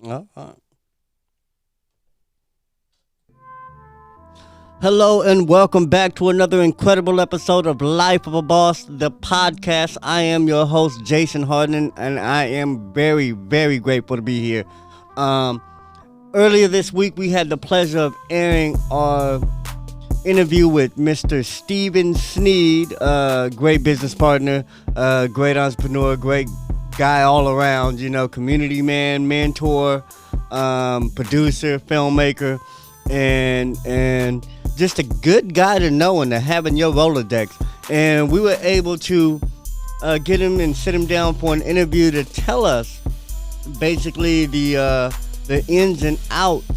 Uh, Hello and welcome back to another incredible episode of Life of a Boss, the podcast. I am your host, Jason Hardin, and I am very, very grateful to be here. Earlier this week, we had the pleasure of airing our interview with Mr. Steven Sneed, great business partner, great entrepreneur, great guy all around, community man, mentor, producer, filmmaker, and just a good guy to know and to have in your Rolodex. And we were able to get him and sit him down for an interview to tell us basically the ins and outs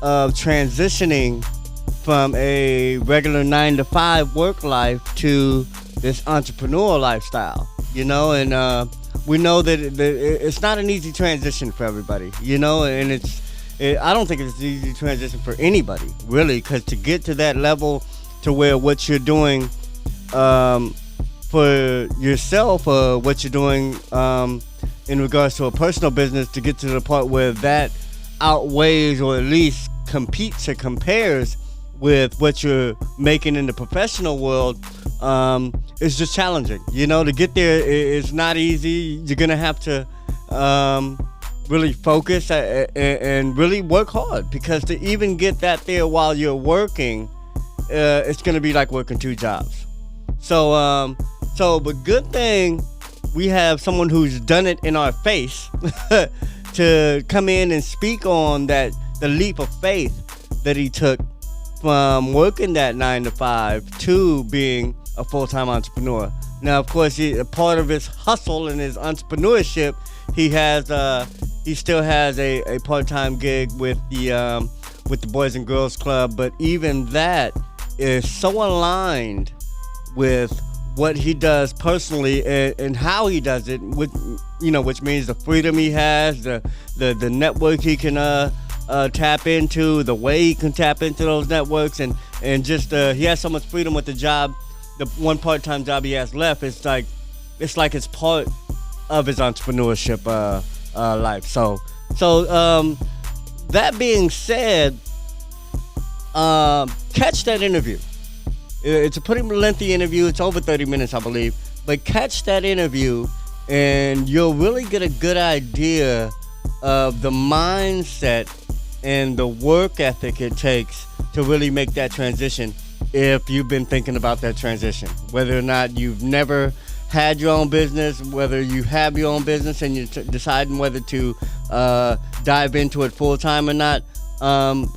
of transitioning from a regular 9-to-5 work life to this entrepreneurial lifestyle, and we know that it's not an easy transition for everybody, and I don't think it's an easy transition for anybody, really, because to get to that level to where what you're doing for yourself or what you're doing in regards to a personal business, to get to the part where that outweighs or at least competes or compares with what you're making in the professional world, is just challenging. To get there, it's not easy. You're going to have to really focus and really work hard, because to even get that there while you're working, it's going to be like working two jobs. So but good thing we have someone who's done it in our face to come in and speak on the leap of faith that he took from working that 9-to-5 to being a full-time entrepreneur. Now, of course, a part of his hustle and his entrepreneurship, he still has a part-time gig with the Boys and Girls Club, but even that is so aligned with what he does personally and how he does it, which means the freedom he has, the network he can tap into, the way he can tap into those networks, and just he has so much freedom with the job. The one part-time job he has left, it's like it's part of his entrepreneurship life. So that being said, catch that interview. It's a pretty lengthy interview. It's over 30 minutes, I believe. But catch that interview, and you'll really get a good idea of the mindset and the work ethic it takes to really make that transition, if you've been thinking about that transition. Whether or not you've never had your own business, whether you have your own business and you're deciding whether to dive into it full time or not,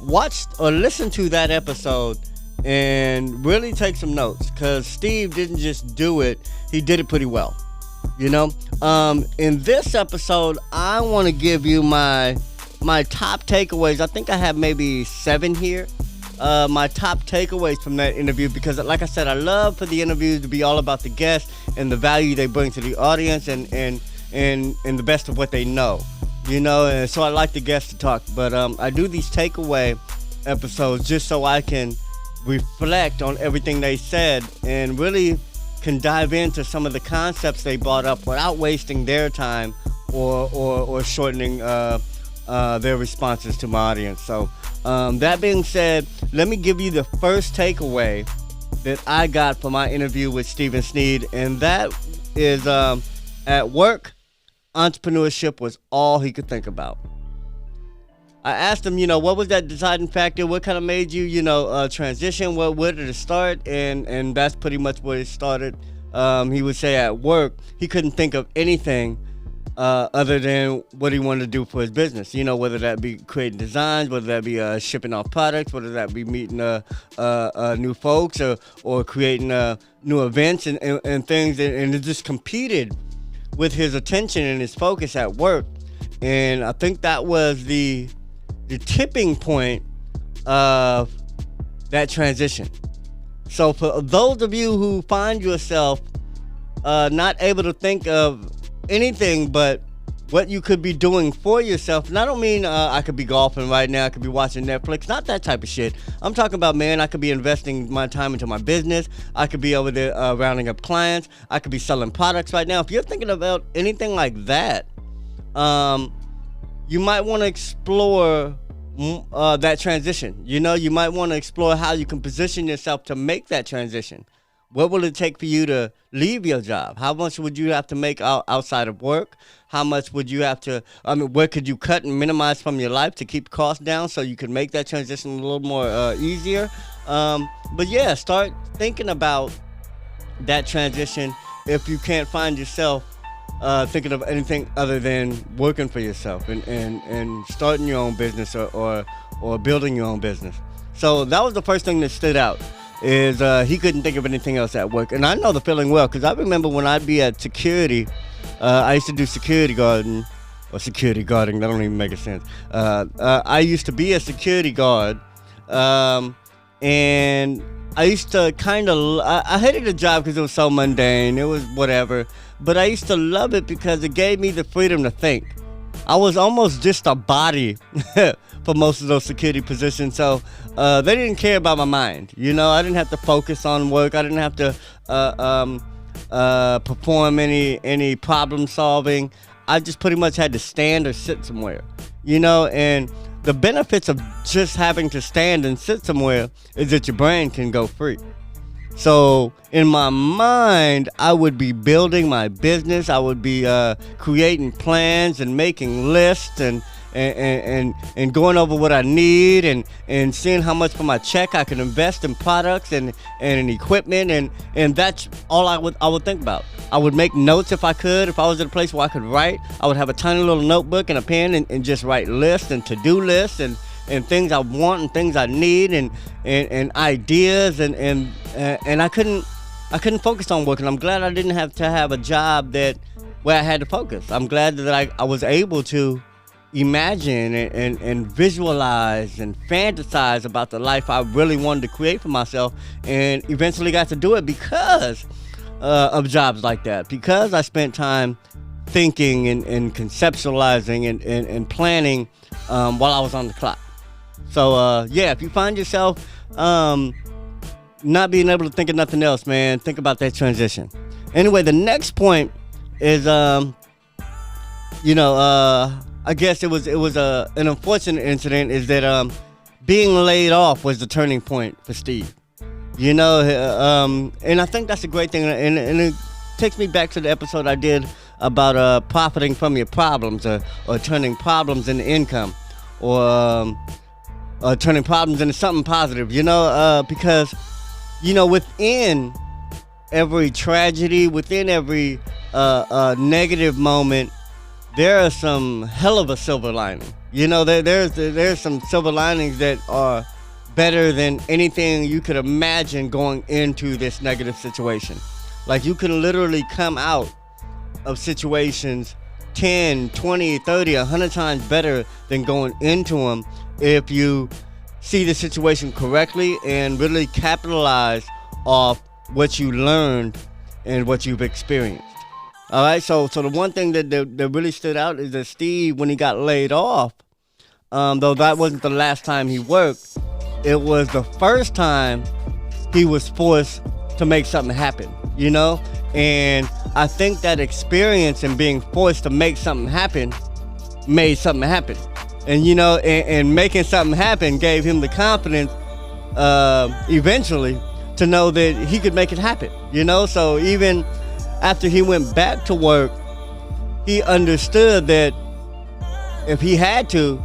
watch or listen to that episode and really take some notes, because Steve didn't just do it, he did it pretty well. In this episode, I want to give you my top takeaways. I think I have maybe 7 here. My top takeaways from that interview, because like I said, I love for the interviews to be all about the guests and the value they bring to the audience and the best of what they know, and so I like the guests to talk, but I do these takeaway episodes just so I can reflect on everything they said and really can dive into some of the concepts they brought up without wasting their time or shortening their responses to my audience. So that being said, let me give you the first takeaway that I got from my interview with Steven Sneed, and that is at work, entrepreneurship was all he could think about. I asked him, what was that deciding factor? What kind of made you, transition? Where did it start? And that's pretty much where it started. He would say at work, he couldn't think of anything other than what he wanted to do for his business. Whether that be creating designs, whether that be shipping off products, whether that be meeting new folks or creating new events and things. And it just competed with his attention and his focus at work. And I think that was the tipping point of that transition. So for those of you who find yourself not able to think of anything but what you could be doing for yourself, and I don't mean I could be golfing right now, I could be watching Netflix, not that type of shit. I'm talking about, man, I could be investing my time into my business, I could be over there rounding up clients, I could be selling products right now. If you're thinking about anything like that, you might want to explore that transition. You know, you might want to explore how you can position yourself to make that transition. What will it take for you to leave your job? How much would you have to make outside of work? How much would you have to, where could you cut and minimize from your life to keep costs down so you can make that transition a little more easier? But yeah, start thinking about that transition if you can't find yourself thinking of anything other than working for yourself and starting your own business or building your own business. So that was the first thing that stood out. Is he couldn't think of anything else at work. And I know the feeling well, because I remember when I'd be at security, I used to do security guarding, that don't even make a sense. I used to be a security guard, and I used to I hated the job because it was so mundane, it was whatever, but I used to love it because it gave me the freedom to think. I was almost just a body for most of those security positions, so they didn't care about my mind. You know, I didn't have to focus on work. I didn't have to perform any problem solving. I just pretty much had to stand or sit somewhere. You know, and the benefits of just having to stand and sit somewhere is that your brain can go free. So in my mind, I would be building my business. I would be creating plans and making lists and going over what I need and seeing how much from my check I can invest in products and in equipment, and that's all I would think about. I would make notes if I could. If I was at a place where I could write, I would have a tiny little notebook and a pen and just write lists and to-do lists and things I want and things I need and ideas and I couldn't focus on work, and I'm glad I didn't have to have a job where I had to focus. I'm glad that I was able to imagine and visualize and fantasize about the life I really wanted to create for myself, and eventually got to do it because of jobs like that, because I spent time thinking and conceptualizing and planning while I was on the clock. So yeah, if you find yourself not being able to think of nothing else, man, think about that transition. Anyway, the next point is I guess it was an unfortunate incident, is that being laid off was the turning point for Steve. You know, and I think that's a great thing, and it takes me back to the episode I did about profiting from your problems, or turning problems into income, or turning problems into something positive. You know, because within every tragedy, within every negative moment, there are some hell of a silver lining. You know, there's some silver linings that are better than anything you could imagine going into this negative situation. Like, you can literally come out of situations 10, 20, 30, 100 times better than going into them if you see the situation correctly and really capitalize off what you learned and what you've experienced. All right, so the one thing that really stood out is that Steve, when he got laid off, though that wasn't the last time he worked, it was the first time he was forced to make something happen, you know? And I think that experience in being forced to make something happen made something happen. And, you know, and making something happen gave him the confidence eventually to know that he could make it happen, you know? So even after he went back to work, he understood that if he had to,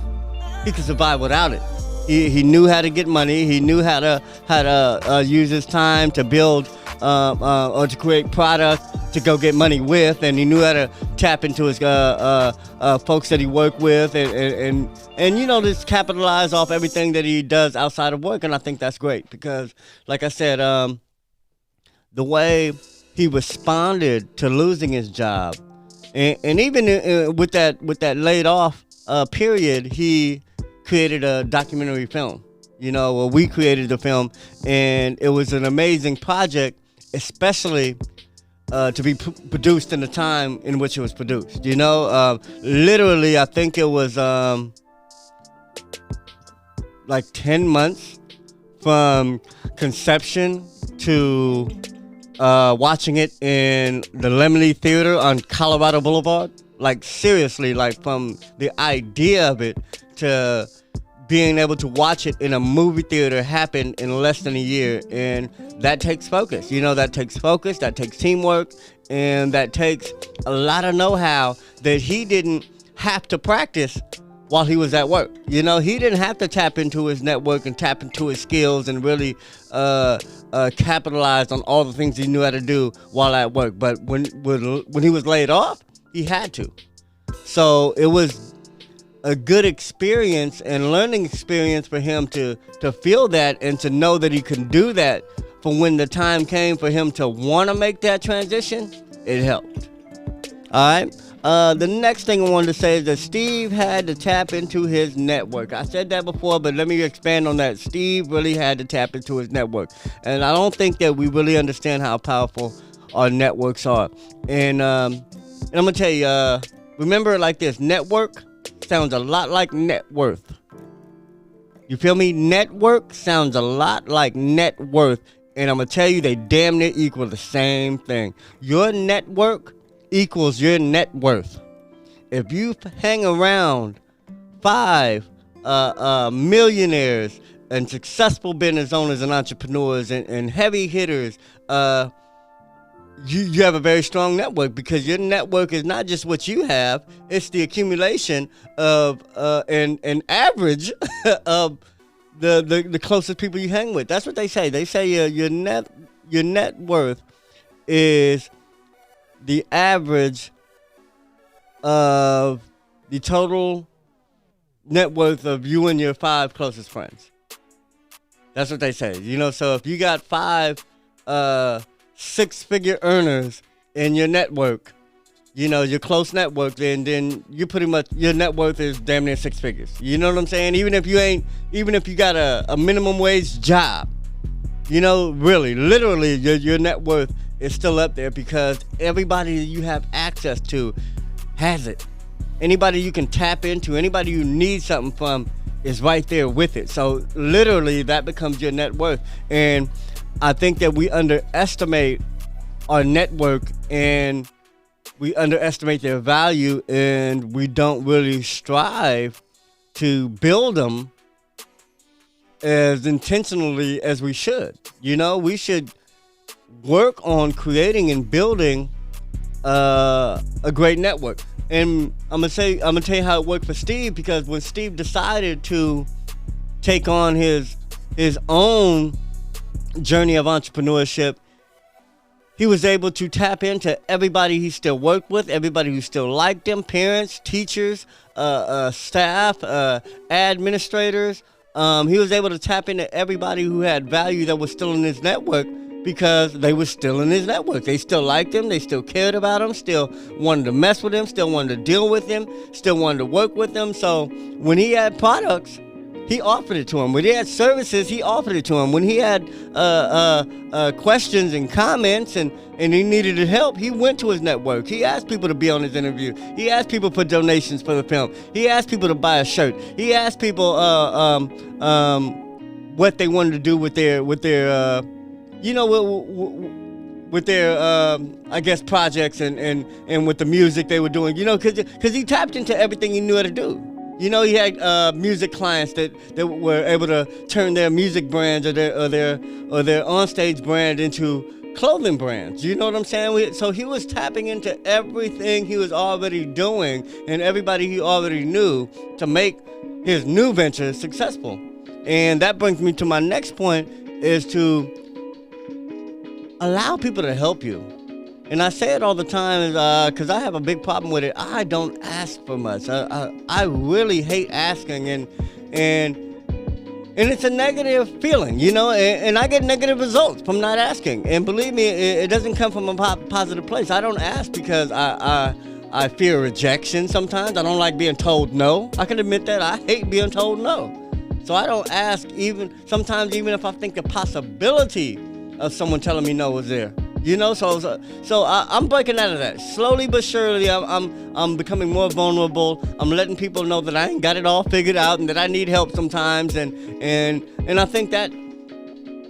he could survive without it. He knew how to get money. He knew how to use his time to build or to create product to go get money with, and he knew how to tap into his folks that he worked with, and you know, just capitalize off everything that he does outside of work. And I think that's great because, like I said, the way he responded to losing his job, and even with that laid off period, he created a documentary film. You know, well, we created the film, and it was an amazing project, especially to be produced in the time in which it was produced. You know, literally, I think it was like 10 months from conception to watching it in the Lemony Theater on Colorado Boulevard. like seriously, like from the idea of it to being able to watch it in a movie theater happen in less than a year. And that takes focus. That takes focus, that takes teamwork, and that takes a lot of know-how that he didn't have to practice while he was at work. He didn't have to tap into his network and tap into his skills and really capitalize on all the things he knew how to do while at work. But when he was laid off, he had to. So it was a good experience and learning experience for him to feel that and to know that he can do that. For when the time came for him to want to make that transition, it helped. All right. The next thing I wanted to say is that Steve had to tap into his network. I said that before, but let me expand on that. Steve really had to tap into his network. And I don't think that we really understand how powerful our networks are. And I'm going to tell you, remember it like this. Network sounds a lot like net worth. You feel me? Network sounds a lot like net worth. And I'm going to tell you, they damn near equal the same thing. Your network equals your net worth. If you hang around 5 millionaires and successful business owners and entrepreneurs and heavy hitters, you have a very strong network, because your network is not just what you have, it's the accumulation of an average of the closest people you hang with. That's what they say. They say your net worth is the average of the total net worth of you and your 5 closest friends. That's what they say. So if you got 5 6-figure earners in your network, your close network, then you pretty much, your net worth is damn near 6 figures. You know what I'm saying? Even if you got a minimum wage job, really, literally, your net worth is still up there, because everybody that you have access to has it. Anybody you can tap into, anybody you need something from is right there with it. So literally, that becomes your net worth. And I think that we underestimate our network, and we underestimate their value, and we don't really strive to build them as intentionally as we should. We should work on creating and building a great network. And I'm gonna tell you how it worked for Steve, because when Steve decided to take on his own journey of entrepreneurship, he was able to tap into everybody he still worked with, everybody who still liked him, parents, teachers, staff, administrators. He was able to tap into everybody who had value that was still in his network, because they were still in his network. They still liked him. They still cared about him, still wanted to mess with him, still wanted to deal with him, still wanted to work with him. So when he had products, he offered it to him. When he had services, he offered it to him. When he had questions and comments and he needed help, he went to his network. He asked people to be on his interview. He asked people for donations for the film. He asked people to buy a shirt. He asked people what they wanted to do with their I guess, projects and with the music they were doing, because he tapped into everything he knew how to do. He had music clients that were able to turn their music brands or their onstage brand into clothing brands. You know what I'm saying? So he was tapping into everything he was already doing and everybody he already knew to make his new venture successful. And that brings me to my next point, is to allow people to help you. And I say it all the time because I have a big problem with it. I don't ask for much. I really hate asking, and it's a negative feeling, and I get negative results from not asking. And believe me, it doesn't come from a positive place. I don't ask because I fear rejection sometimes. I don't like being told no. I can admit that. I hate being told no. So I don't ask sometimes even if I think the possibility of someone telling me no is there. So I'm breaking out of that. Slowly but surely, I'm becoming more vulnerable. I'm letting people know that I ain't got it all figured out and that I need help sometimes. And I think that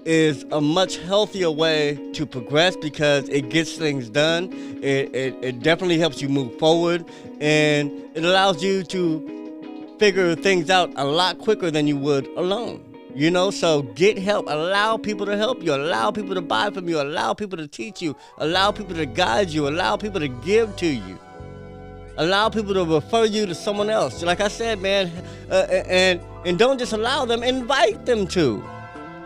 is a much healthier way to progress because it gets things done. It definitely helps you move forward, and it allows you to figure things out a lot quicker than you would alone. You know, so get help. Allow people to help you. Allow people to buy from you. Allow people to teach you. Allow people to guide you. Allow people to give to you. Allow people to refer you to someone else. Like I said, man, and don't just allow them. Invite them to.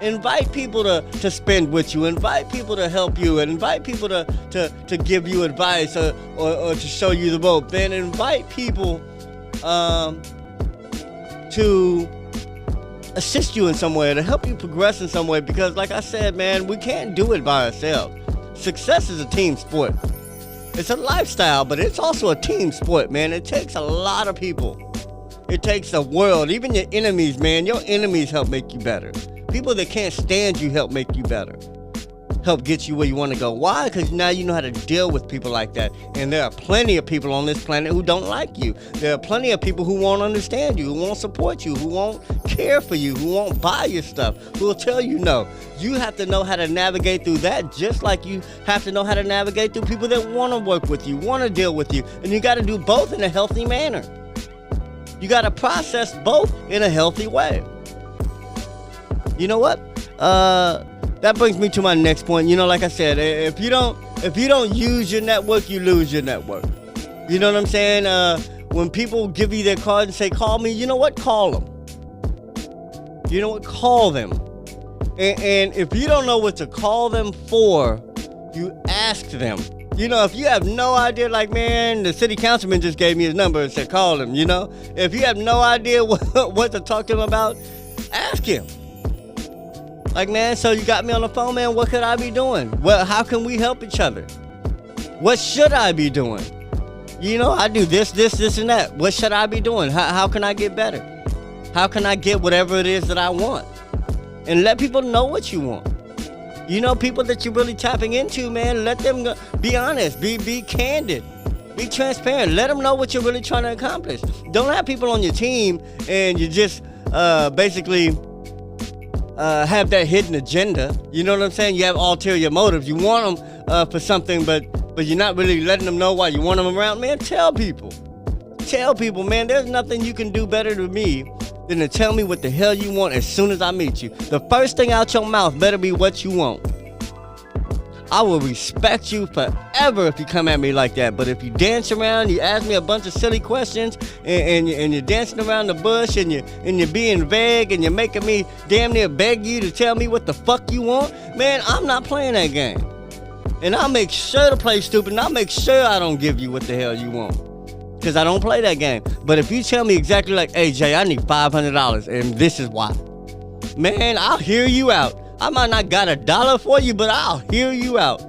Invite people to spend with you. Invite people to help you. And invite people to give you advice or to show you the rope. Then invite people to assist you in some way, to help you progress in some way, because like I said, man, we can't do it by ourselves. Success is a team sport. It's a lifestyle, but it's also a team sport, man. It takes a lot of people. It takes the world, even your enemies, man. Your enemies help make you better. People that can't stand you help make you better. Help get you where you want to go. Why? Because now you know how to deal with people like that. And there are plenty of people on this planet who don't like you. There are plenty of people who won't understand you, who won't support you, who won't care for you, who won't buy your stuff, who will tell you no. You have to know how to navigate through that, just like you have to know how to navigate through people that want to work with you, want to deal with you. And you got to do both in a healthy manner. You got to process both in a healthy way. You know what? That brings me to my next point. You know, like I said, if you don't use your network, you lose your network. You know what I'm saying? When people give you their card and say, call me, you know what? Call them. You know what? Call them. And if you don't know what to call them for, you ask them. You know, if you have no idea, like, man, the city councilman just gave me his number and said, call him, you know? If you have no idea what to talk to him about, ask him. Like, man, so you got me on the phone, man, what could I be doing? Well, how can we help each other? What should I be doing? You know, I do this, and that. What should I be doing? How can I get better? How can I get whatever it is that I want? And let people know what you want. You know, people that you're really tapping into, man, let them be honest, be candid, be transparent. Let them know what you're really trying to accomplish. Don't have people on your team and you just basically have that hidden agenda. You know what I'm saying? You have ulterior motives. You want them for something, but you're not really letting them know why you want them around. Man, tell people. Tell people, man, there's nothing you can do better than me than to tell me what the hell you want as soon as I meet you. The first thing out your mouth better be what you want. I will respect you forever if you come at me like that. But if you dance around, you ask me a bunch of silly questions, and you're dancing around the bush, and you're being vague, and you're making me damn near beg you to tell me what the fuck you want, man, I'm not playing that game. And I'll make sure to play stupid, and I'll make sure I don't give you what the hell you want. Because I don't play that game. But if you tell me exactly like, hey, Jay, I need $500, and this is why, man, I'll hear you out. I might not got $1 for you, but I'll hear you out.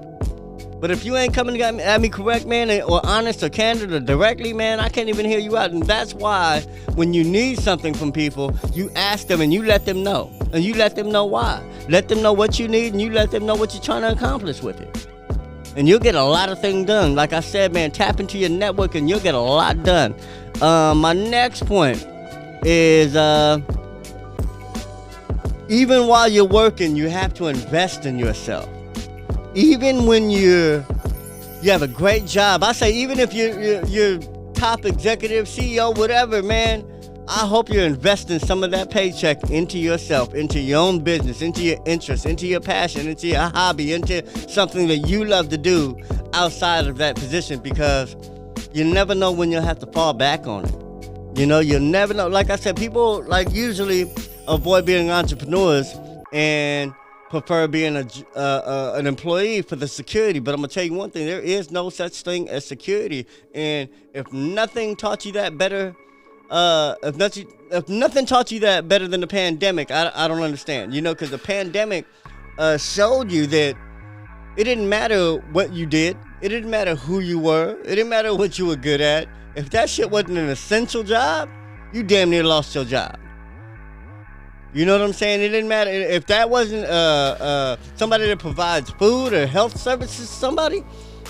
But if you ain't coming at me correct, man, or honest or candid or directly, man, I can't even hear you out. And that's why when you need something from people, you ask them and you let them know. And you let them know why. Let them know what you need, and you let them know what you're trying to accomplish with it. And you'll get a lot of things done. Like I said, man, tap into your network and you'll get a lot done. My next point is even while you're working, you have to invest in yourself. Even when you have a great job. I say even if you're top executive, CEO, whatever, man, I hope you're investing some of that paycheck into yourself, into your own business, into your interests, into your passion, into your hobby, into something that you love to do outside of that position, because you never know when you'll have to fall back on it. You know, you'll never know. Like I said, people like usually avoid being entrepreneurs and prefer being an employee for the security. But I'm gonna tell you one thing: there is no such thing as security. And if nothing taught you that better, if nothing taught you that better than the pandemic, I don't understand. You know, because the pandemic showed you that it didn't matter what you did, it didn't matter who you were, it didn't matter what you were good at. If that shit wasn't an essential job, you damn near lost your job. You know what I'm saying? It didn't matter if that wasn't somebody that provides food or health services to somebody,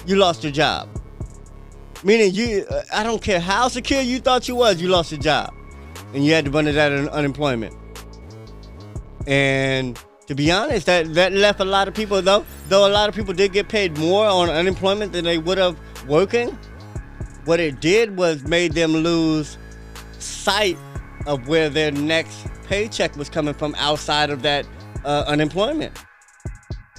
you lost your job. Meaning I don't care how secure you thought you was, you lost your job. And you had to run it out of unemployment. And To be honest, that left a lot of people, though a lot of people did get paid more on unemployment than they would have working, what it did was made them lose sight of where their next paycheck was coming from outside of that unemployment.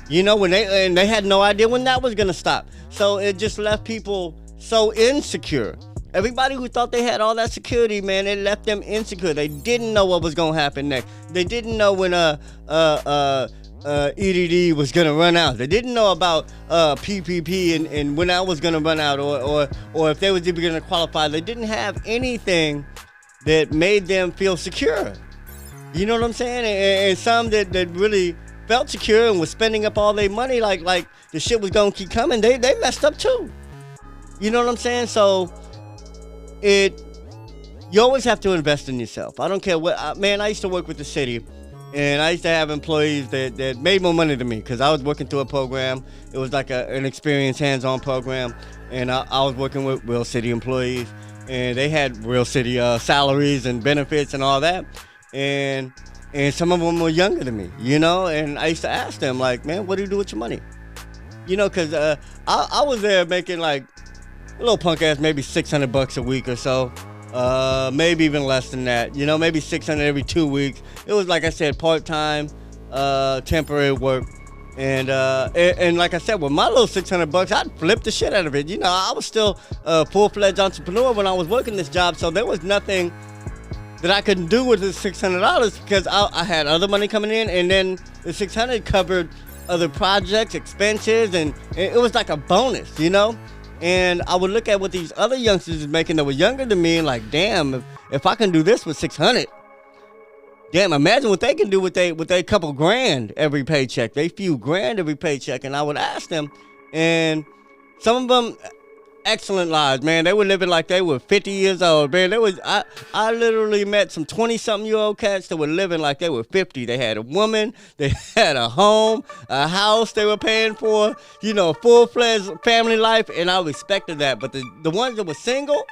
You know, when they had no idea when that was going to stop. So it just left people so insecure. Everybody who thought they had all that security, man, it left them insecure. They didn't know what was going to happen next. They didn't know when EDD was going to run out. They didn't know about PPP and when that was going to run out, or if they was even going to qualify. They didn't have anything that made them feel secure. You know what I'm saying? And some that really felt secure and was spending up all their money like the shit was going to keep coming, they messed up too. You know what I'm saying? So you always have to invest in yourself. I don't care what, man, I used to work with the city, and I used to have employees that made more money than me because I was working through a program. It was like an experienced hands-on program, and I was working with real city employees, and they had real city salaries and benefits and all that, and some of them were younger than me, you know, and I used to ask them, like, man, what do you do with your money? You know, because I was there making like a little punk ass, maybe $600 a week or so. Maybe even less than that, you know, maybe 600 every 2 weeks. It was, like I said, part-time, temporary work. And like I said, with my little $600, I'd flip the shit out of it. You know, I was still a full-fledged entrepreneur when I was working this job, so there was nothing that I couldn't do with the $600 because I had other money coming in, and then the $600 covered other projects, expenses, and it was like a bonus, you know? And I would look at what these other youngsters is making that were younger than me and like, damn, if I can do this with $600, damn, imagine what they can do with they couple grand every paycheck. They few grand every paycheck. And I would ask them, and some of them, excellent lives, man. They were living like they were 50 years old, man. I literally met some 20-something-year-old cats that were living like they were 50. They had a woman, they had a home, a house they were paying for, you know, full-fledged family life, and I respected that. But the ones that were single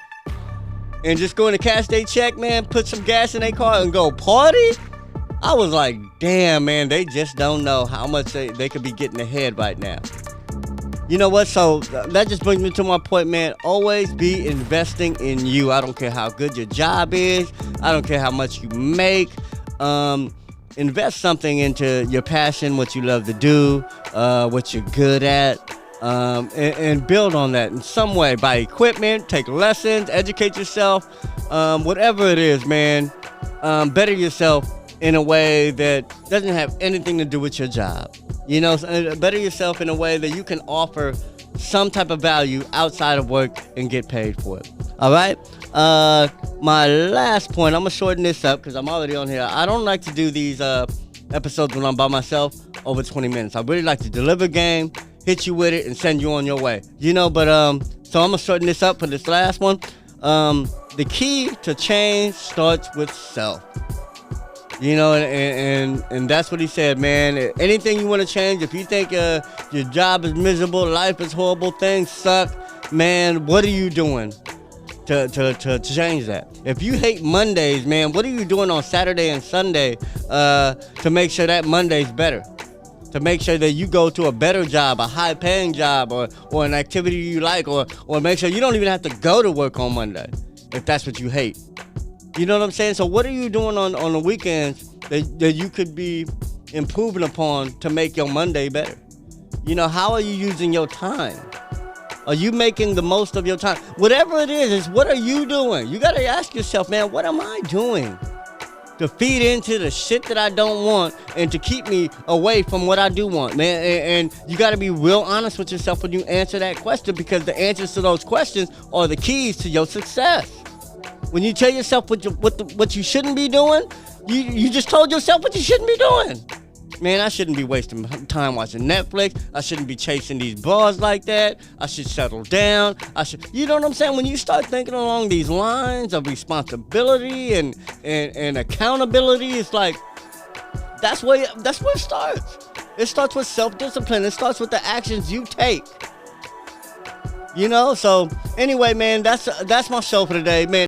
and just going to cash their check, man, put some gas in their car and go party, I was like, damn, man, they just don't know how much they could be getting ahead right now. You know what? So that just brings me to my point, man. Always be investing in you. I don't care how good your job is. I don't care how much you make. Invest something into your passion, what you love to do, what you're good at, and build on that in some way. Buy equipment, take lessons, educate yourself, whatever it is, man. Better yourself in a way that doesn't have anything to do with your job. You know, better yourself in a way that you can offer some type of value outside of work and get paid for it. All right? My last point, I'm going to shorten this up because I'm already on here. I don't like to do these episodes when I'm by myself over 20 minutes. I really like to deliver game, hit you with it, and send you on your way. You know, but so I'm going to shorten this up for this last one. The key to change starts with self. You know, and that's what he said, man. Anything you want to change, if you think your job is miserable, life is horrible, things suck, man, what are you doing to change that? If you hate Mondays, man, what are you doing on Saturday and Sunday to make sure that Monday's better? To make sure that you go to a better job, a high-paying job, or an activity you like, or make sure you don't even have to go to work on Monday if that's what you hate. You know what I'm saying? So what are you doing on the weekends that you could be improving upon to make your Monday better? You know, how are you using your time? Are you making the most of your time? Whatever it is what are you doing? You got to ask yourself, man, what am I doing to feed into the shit that I don't want and to keep me away from what I do want, man? And you got to be real honest with yourself when you answer that question, because the answers to those questions are the keys to your success. When you tell yourself what you shouldn't be doing, you just told yourself what you shouldn't be doing. Man, I shouldn't be wasting time watching Netflix. I shouldn't be chasing these bars like that. I should settle down. You know what I'm saying? When you start thinking along these lines of responsibility and accountability, it's like that's where it starts. It starts with self-discipline. It starts with the actions you take. You know, so anyway, man, that's my show for today, man.